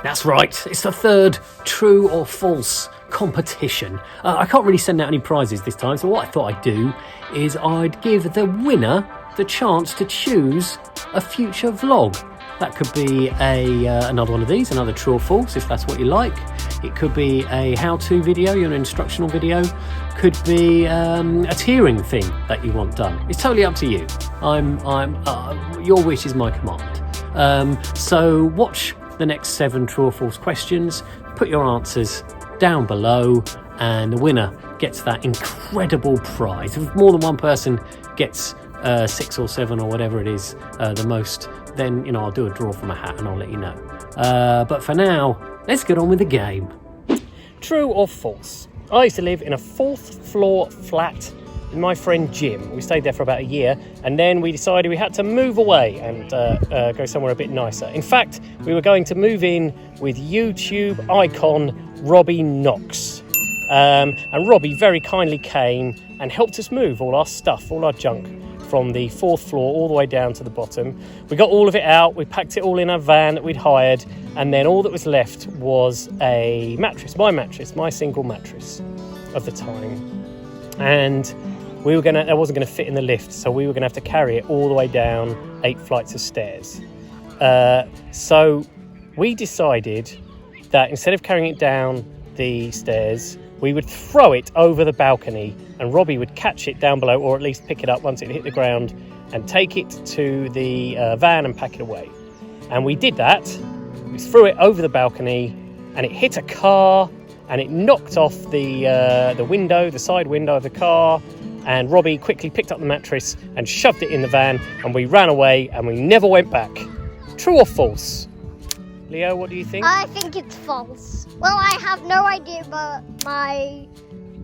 That's right, it's the third true or false competition. I can't really send out any prizes this time, so what I thought I'd do is I'd give the winner the chance to choose a future vlog. That could be another one of these, another true or false, if that's what you like. It could be a how-to video, an instructional video. Could be a tiering thing that you want done. It's totally up to you. Your wish is my command. So watch the next 7 true or false questions. Put your answers down below, and the winner gets that incredible prize. If more than one person gets 6 or 7 or whatever it is, the most, then I'll do a draw from a hat and I'll let you know. But for now, let's get on with the game. True or false? I used to live in a 4th floor flat with my friend Jim. We stayed there for about a year, and then we decided we had to move away and go somewhere a bit nicer. In fact, we were going to move in with YouTube icon Robbie Knox. And Robbie very kindly came and helped us move all our stuff, all our junk, from the 4th floor all the way down to the bottom. We got all of it out, we packed it all in a van that we'd hired, and then all that was left was a mattress, my single mattress of the time. And that wasn't gonna fit in the lift, so we were gonna have to carry it all the way down 8 flights of stairs. So we decided that instead of carrying it down the stairs, we would throw it over the balcony, and Robbie would catch it down below, or at least pick it up once it hit the ground, and take it to the van and pack it away. And we did that. We threw it over the balcony, and it hit a car, and it knocked off the window, the side window of the car. And Robbie quickly picked up the mattress and shoved it in the van, and we ran away, and we never went back. True or false? Leo, what do you think? I think it's false. Well, I have no idea, but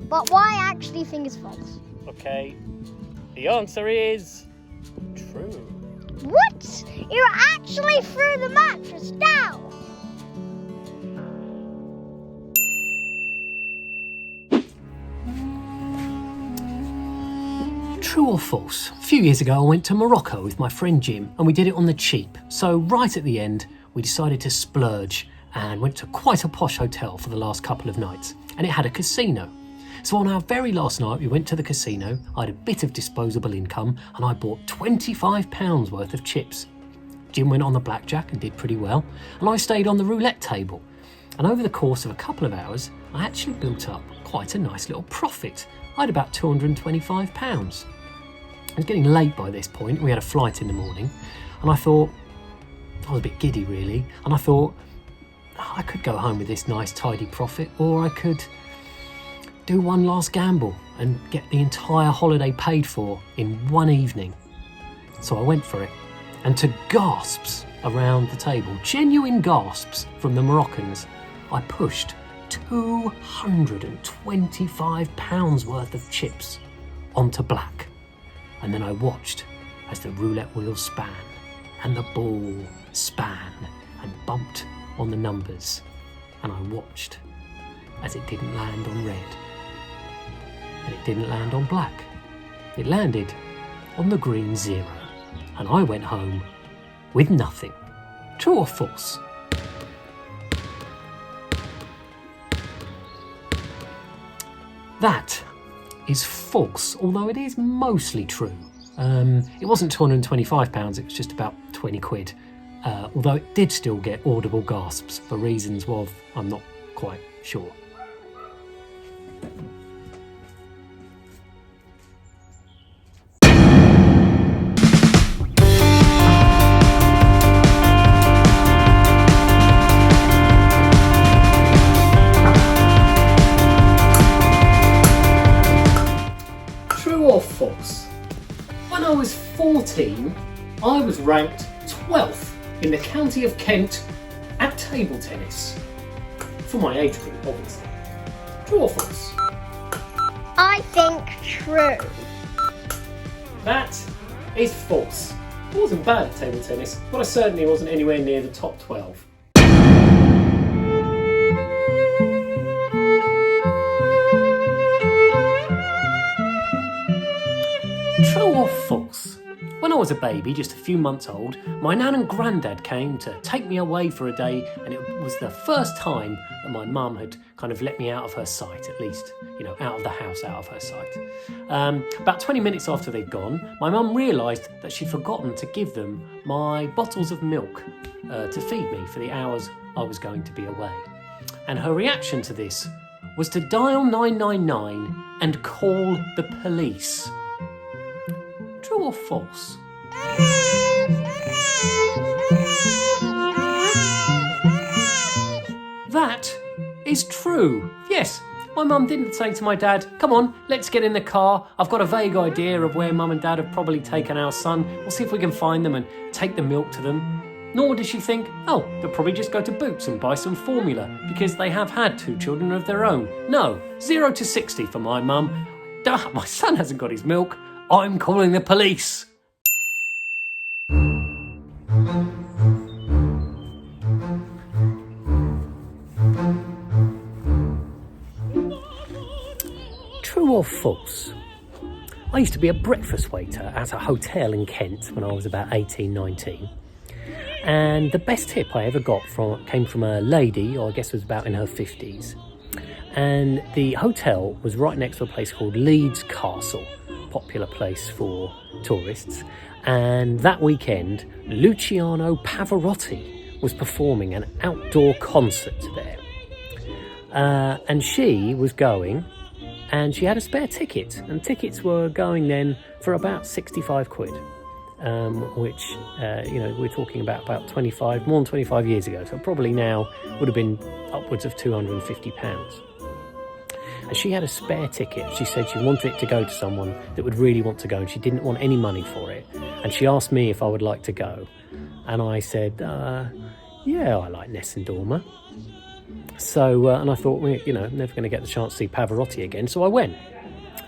what I actually think is false. Okay, the answer is true. What? You actually threw the mattress down? True or false? A few years ago I went to Morocco with my friend Jim, and we did it on the cheap. So right at the end we decided to splurge and went to quite a posh hotel for the last couple of nights, and it had a casino. So on our very last night we went to the casino. I had a bit of disposable income, and I bought £25 worth of chips. Jim went on the blackjack and did pretty well, and I stayed on the roulette table. And over the course of a couple of hours I actually built up quite a nice little profit. I had about £225. It was getting late by this point. We had a flight in the morning, and I thought, I was a bit giddy really, and I thought I could go home with this nice tidy profit, or I could do one last gamble and get the entire holiday paid for in one evening. So I went for it, and to gasps around the table, genuine gasps from the Moroccans, I pushed £225 worth of chips onto black. And then I watched as the roulette wheel span and the ball span and bumped on the numbers, and I watched as it didn't land on red, and it didn't land on black. It landed on the green 0, and I went home with nothing. True or false? That is false, although it is mostly true. It wasn't £225, it was just about 20 quid. Although it did still get audible gasps for reasons of I'm not quite sure. True or false? When I was 14, I was ranked 12th in the county of Kent at table tennis. For my age group, obviously. True or false? I think true. That is false. I wasn't bad at table tennis, but I certainly wasn't anywhere near the top 12. True or false? When I was a baby, just a few months old, my nan and granddad came to take me away for a day, and it was the first time that my mum had kind of let me out of her sight, at least, out of the house, out of her sight. About 20 minutes after they'd gone, my mum realised that she'd forgotten to give them my bottles of milk to feed me for the hours I was going to be away. And her reaction to this was to dial 999 and call the police. True or false? That is true. Yes, my mum didn't say to my dad, "Come on, let's get in the car. I've got a vague idea of where mum and dad have probably taken our son. We'll see if we can find them and take the milk to them." Nor did she think, "Oh, they'll probably just go to Boots and buy some formula because they have had 2 children of their own." No, 0 to 60 for my mum. Duh, my son hasn't got his milk. I'm calling the police. True or false? I used to be a breakfast waiter at a hotel in Kent when I was about 18, 19. And the best tip I ever got came from a lady, or I guess was about in her 50s. And the hotel was right next to a place called Leeds Castle, popular place for tourists. And that weekend, Luciano Pavarotti was performing an outdoor concert there. And she was going, and she had a spare ticket. And tickets were going then for about 65 quid. Which, we're talking about more than 25 years ago. So probably now would have been upwards of £250. And she had a spare ticket. She said she wanted it to go to someone that would really want to go, and she didn't want any money for it. And she asked me if I would like to go. And I said, yeah, I like Nessendorma. So, and I thought, never going to get the chance to see Pavarotti again. So I went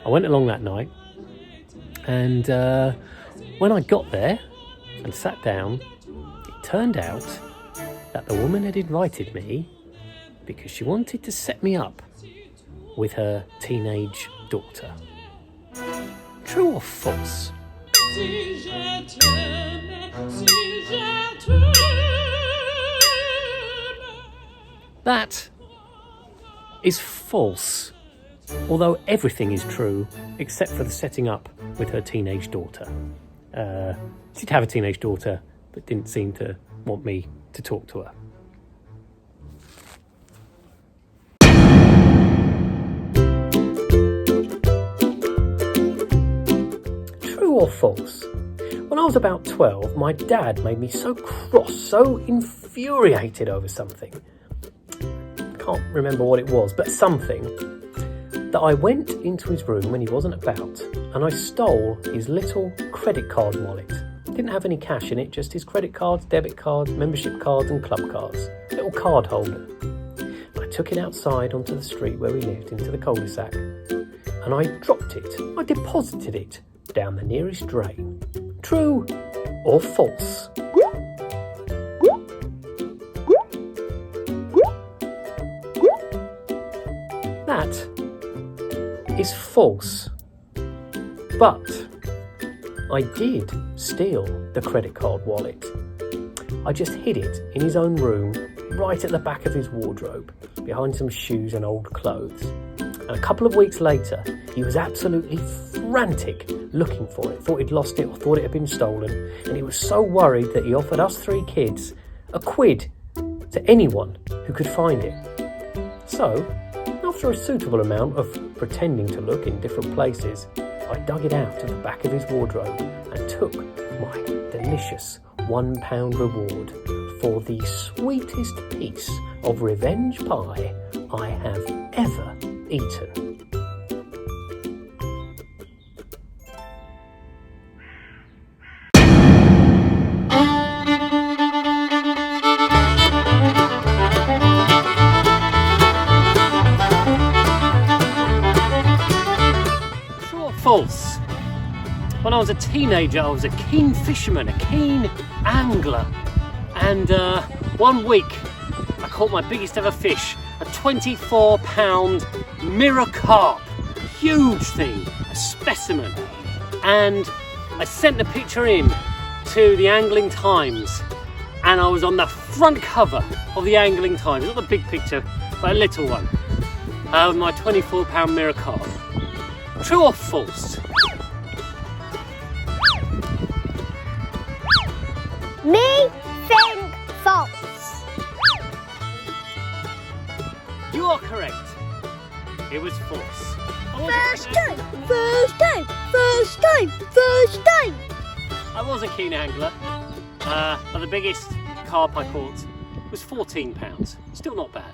along that night. And when I got there and sat down, it turned out that the woman had invited me because she wanted to set me up with her teenage daughter. True or false? That is false. Although everything is true except for the setting up with her teenage daughter. She'd have a teenage daughter, but didn't seem to want me to talk to her. True or false? When I was about 12, my dad made me so cross, so infuriated over something. Can't remember what it was, but something, that I went into his room when he wasn't about and I stole his little credit card wallet. Didn't have any cash in it, just his credit cards, debit cards, membership cards and club cards. Little card holder. I took it outside onto the street where we lived, into the cul-de-sac, and I dropped it. I deposited it down the nearest drain. True or false? That is false. But I did steal the credit card wallet. I just hid it in his own room, right at the back of his wardrobe, behind some shoes and old clothes. And a couple of weeks later, he was absolutely frantic looking for it, thought he'd lost it or thought it had been stolen, and he was so worried that he offered us 3 kids £1 to anyone who could find it. So, after a suitable amount of pretending to look in different places, I dug it out of the back of his wardrobe and took my delicious £1 reward for the sweetest piece of revenge pie I have ever eaten. False. When I was a teenager, I was a keen fisherman, a keen angler, and one week I caught my biggest ever fish, a 24-pound mirror carp, huge thing, a specimen. And I sent the picture in to the Angling Times, and I was on the front cover of the Angling Times. Not the big picture, but a little one. With my £24 mirror carp. True or false? Me think false. You are correct. It was false. First time, first time, first time, first time. I was a keen angler, but the biggest carp I caught was £14. Still not bad.